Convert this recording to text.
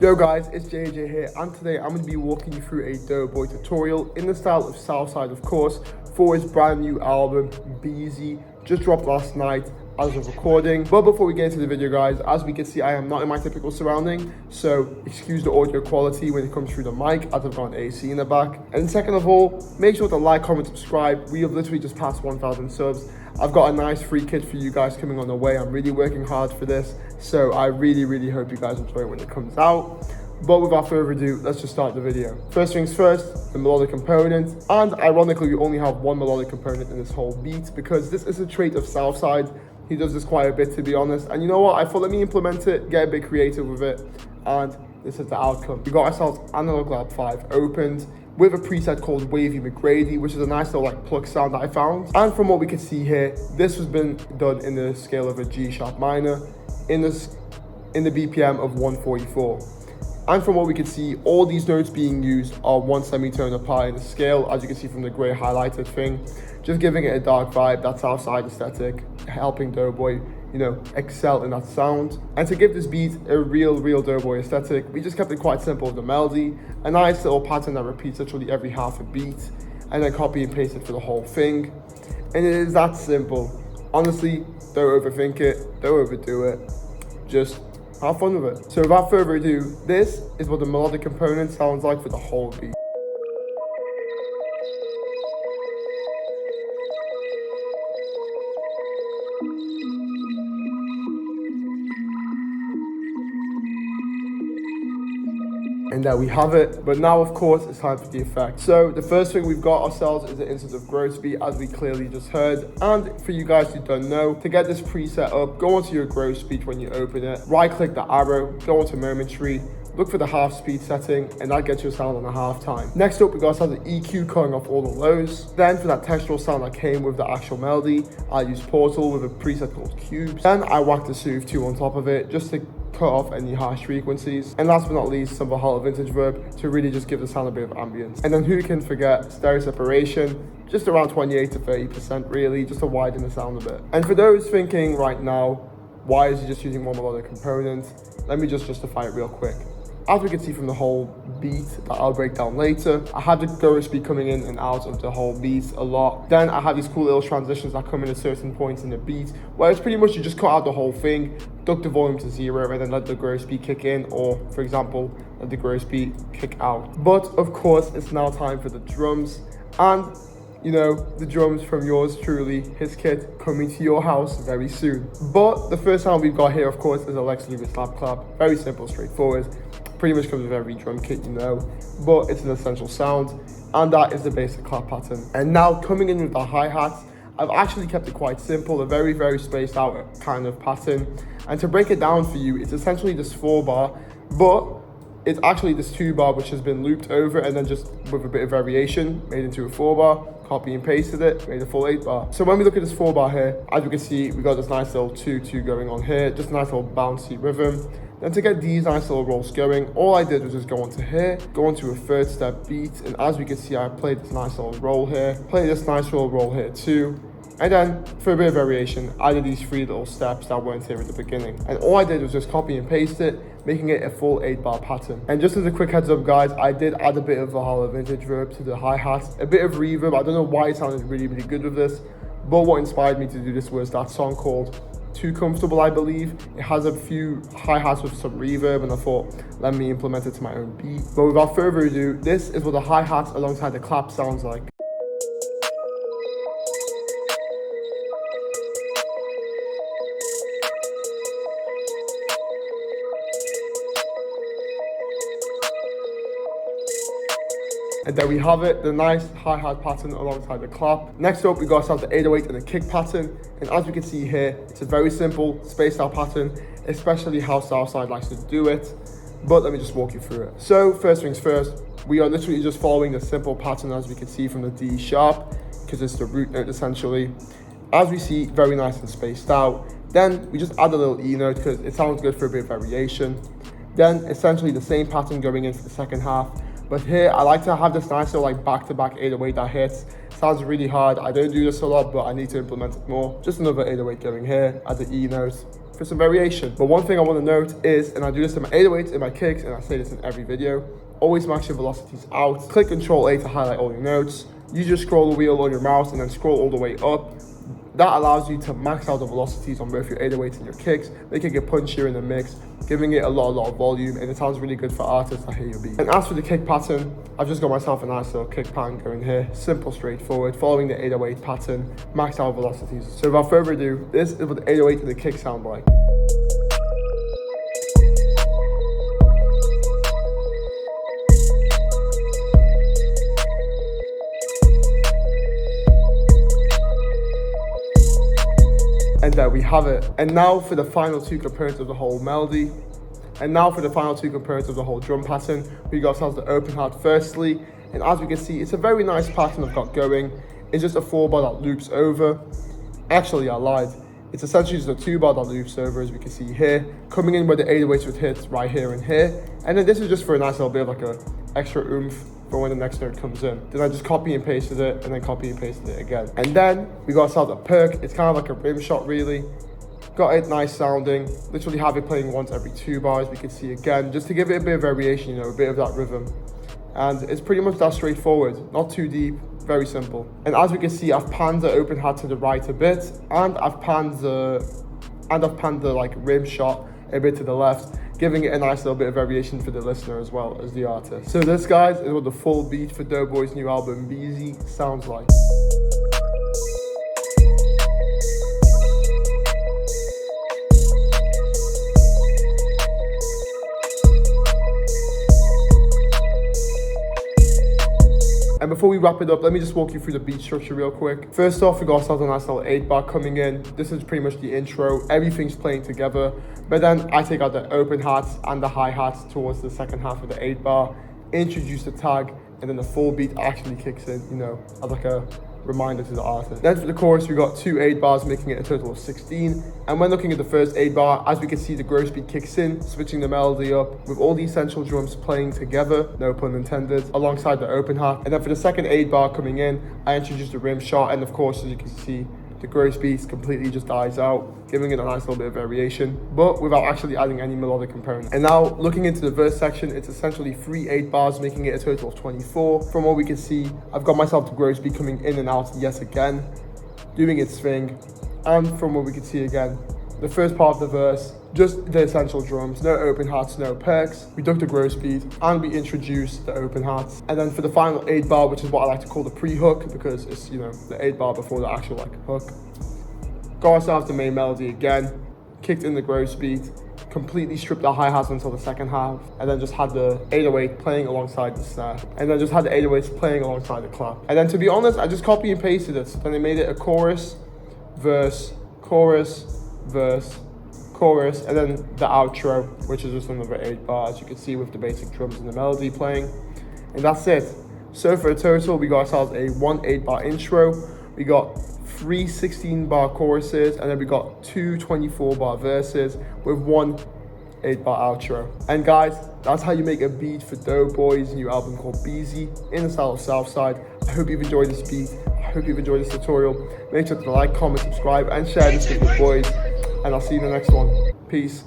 Yo guys, it's JJ here, and today I'm going to be walking you through a Doeboy tutorial in the style of Southside, of course, for his brand new album, Beezy, just dropped last night as of recording. But before we get into the video guys, as we can see, I am not in my typical surrounding, so excuse the audio quality when it comes through the mic, as I've got an AC in the back. And second of all, make sure to like, comment, subscribe. We have literally just passed 1,000 subs. I've got a nice free kit for you guys coming on the way. I'm really working hard for this, so I really hope you guys enjoy it when it comes out. But without further ado, let's just start the video. First things first, the melodic component. And ironically, we only have one melodic component in this whole beat because this is a trait of Southside. He does this quite a bit, to be honest. And you know what? I thought, let me implement it, get a bit creative with it. And this is the outcome. We got ourselves Analog Lab 5 opened with a preset called Wavy McGrady, which is a nice little pluck sound that I found. And from what we can see here, this has been done in the scale of a G sharp minor in the BPM of 144. And from what we can see, all these notes being used are one semitone apart in the scale, as you can see from the gray highlighted thing, just giving it a dark vibe, that Southside aesthetic, helping Doeboy, excel in that sound. And to give this beat a real Doeboy aesthetic, we just kept it quite simple with the melody, a nice little pattern that repeats literally every half a beat, and then copy and paste it for the whole thing. And it is that simple. Honestly, don't overthink it, don't overdo it, just have fun with it. So without further ado, this is what the melodic component sounds like for the whole beat. And there we have it. But now, of course, it's time for the effect. So the first thing we've got ourselves is an instance of gross beat, as we clearly just heard. And for you guys who don't know, to get this preset up, go onto your gross beat when you open it, right click the arrow, go onto momentary, look for the half speed setting, and that gets your sound on a half time. Next up, we got ourselves an EQ cutting off all the lows. Then for that textural sound that came with the actual melody, I used Portal with a preset called Cubes. Then I whacked a Soothe 2 on top of it, just to cut off any harsh frequencies. And last but not least, some Valhalla vintage Reverb to really just give the sound a bit of ambience. And then who can forget stereo separation, just around 28 to 30% really, just to widen the sound a bit. And for those thinking right now, why is he just using one melodic component? Let me just justify it real quick. As we can see from the whole beat that I'll break down later, I have the gross beat coming in and out of the whole beat a lot. Then I have these cool little transitions that come in at certain points in the beat, where it's pretty much you just cut out the whole thing, duck the volume to 0, and then let the gross beat kick in, or for example, let the gross beat kick out. But of course, it's now time for the drums. And the drums from yours truly, his kit, coming to your house very soon. But the first sound we've got here, of course, is a Lex Luger slap clap. Very simple, straightforward. Pretty much comes with every drum kit, but it's an essential sound, and that is the basic clap pattern. And now coming in with the hi-hats, I've actually kept it quite simple, a very spaced out kind of pattern. And to break it down for you, it's essentially this 4-bar, but it's actually this 2-bar which has been looped over and then just with a bit of variation made into a 4-bar, copy and pasted it, made a full 8-bar. So when we look at this 4-bar here, as you can see, we got this nice little 2-2 going on here, just a nice little bouncy rhythm. Then to get these nice little rolls going, all I did was just go onto here, go onto a 3rd step beat, and as we can see, I played this nice little roll here, played this nice little roll here too, and then for a bit of variation, I did these 3 little steps that weren't here at the beginning. And all I did was just copy and paste it, making it a full 8-bar pattern. And just as a quick heads up guys, I did add a bit of Valhalla vintage Reverb to the hi-hats, a bit of reverb. I don't know why it sounded really good with this, but what inspired me to do this was that song called Too Comfortable, I believe. It has a few hi-hats with some reverb, and I thought, let me implement it to my own beat. But without further ado, this is what the hi-hats alongside the clap sounds like. And there we have it, the nice hi-hat pattern alongside the clap. Next up, we got ourselves the 808 and the kick pattern. And as we can see here, it's a very simple spaced out pattern, especially how Southside likes to do it. But let me just walk you through it. So first things first, we are literally just following the simple pattern as we can see from the D sharp, because it's the root note essentially. As we see, very nice and spaced out. Then we just add a little E note because it sounds good for a bit of variation. Then essentially the same pattern going into the second half. But here, I like to have this nice little back-to-back 808 that hits. Sounds really hard. I don't do this a lot, but I need to implement it more. Just another 808 going here, add the E note, for some variation. But one thing I want to note is, and I do this in my 808s, in my kicks, and I say this in every video, always max your velocities out. Click Control A to highlight all your notes. Use your scroll wheel on your mouse and then scroll all the way up. That allows you to max out the velocities on both your 808s and your kicks, making it punchier in the mix, giving it a lot of volume, and it sounds really good for artists that hear your beat. And as for the kick pattern, I've just got myself a nice little kick pattern going here. Simple, straightforward, following the 808 pattern, max out velocities. So without further ado, this is what the 808 and the kick sound like. And there we have it. And now for the final two components of the whole melody. And now for the final two components of the whole drum pattern. We got ourselves the open hat firstly. And as we can see, it's a very nice pattern I've got going. It's just a 4-bar that loops over. Actually, I lied. It's essentially just a 2-bar that loops over, as we can see here. Coming in where the 808s would hit right here and here. And then this is just for a nice little bit of like a extra oomph for when the next note comes in. Then I just copy and pasted it, and then copy and pasted it again. And then we got ourselves a perk. It's kind of like a rim shot really. Got it nice sounding. Literally have it playing once every 2 bars, we can see again, just to give it a bit of variation, you know, a bit of that rhythm. And it's pretty much that straightforward, not too deep, very simple. And as we can see, I've panned the open hat to the right a bit, and I've panned the like rim shot a bit to the left, giving it a nice little bit of variation for the listener as well as the artist. So this, guys, is what the full beat for Doeboy's new album, Beezy, sounds like. And before we wrap it up, let me just walk you through the beat structure real quick. First off, we got ourselves a nice little 8-bar coming in. This is pretty much the intro. Everything's playing together. But then I take out the open hats and the hi-hats towards the second half of the 8-bar, introduce the tag, and then the full beat actually kicks in, you know, as like a reminder to the artist. Then for the chorus, we got 2 8-bars, making it a total of 16. And when looking at the first 8-bar, as we can see, the gross beat kicks in, switching the melody up with all the essential drums playing together, no pun intended, alongside the open hat. And then for the second 8-bar coming in, I introduced the rim shot, and of course, as you can see, the gross beat completely just dies out, giving it a nice little bit of variation, but without actually adding any melodic component. And now, looking into the verse section, it's essentially 3 8-bars, making it a total of 24. From what we can see, I've got myself the gross beat coming in and out yet again, doing its thing. And from what we can see again, the first part of the verse, just the essential drums, no open hats, no perks. We ducked the gross beat and we introduced the open hats. And then for the final 8-bar, which is what I like to call the pre-hook, because it's, you know, the 8-bar before the actual like hook. Got ourselves the main melody again, kicked in the gross beat, completely stripped the hi-hats until the second half, and then just had the 808 playing alongside the snare, and then just had the 808s playing alongside the clap. And then to be honest, I just copy and pasted it. So then I made it a chorus, verse, chorus, verse, chorus, and then the outro, which is just another 8-bar, as you can see with the basic drums and the melody playing. And that's it. So for a total, we got ourselves a 1 8-bar intro, we got 3 16-bar choruses, and then we got 2 24-bar verses with 1 8-bar outro. And guys, that's how you make a beat for Doeboy's new album called Beezy in the style of Southside. I hope you've enjoyed this beat. I hope you've enjoyed this tutorial. Make sure to like, comment, subscribe, and share this with your boys. And I'll see you in the next one. Peace.